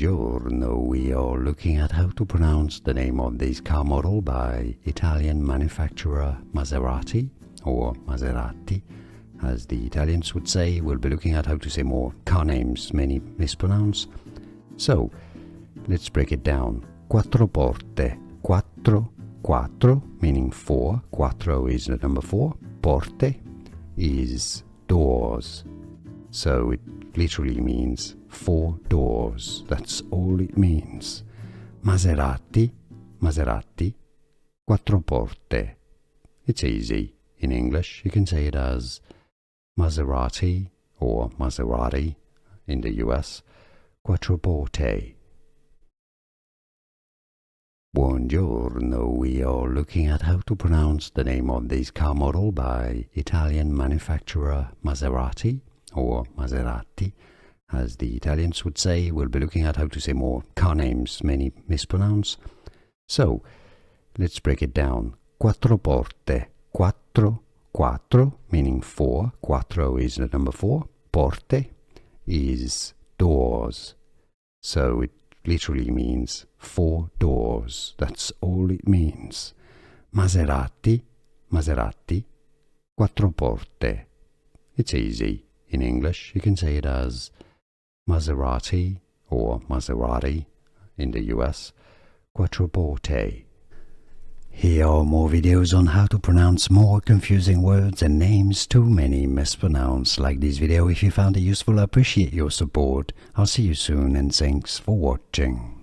Buongiorno, we are looking at how to pronounce the name of this car model by Italian manufacturer Maserati, or Maserati, as the Italians would say. We'll be looking at how to say more car names many mispronounce. So, let's break it down. Quattroporte, quattro, meaning four. Quattro is the number 4. Porte is doors. So it literally means 4 doors. That's all it means. Maserati, Quattroporte. It's easy. In English, you can say it as Maserati or Maserati in the US. Quattroporte. Buongiorno, we are looking at how to pronounce the name of this car model by Italian manufacturer Maserati, or Maserati, as the Italians would say. We'll be looking at how to say more car names many mispronounce. So, let's break it down. Quattroporte, quattro, meaning 4. Quattro is the number 4. Porte is doors. So it literally means 4 doors. That's all it means. Maserati, Quattroporte. It's easy. In English, you can say it as Maserati or Maserati in the US. Quattroporte. Here are more videos on how to pronounce more confusing words and names too many mispronounced. Like this video if you found it useful. I appreciate your support. I'll see you soon and thanks for watching.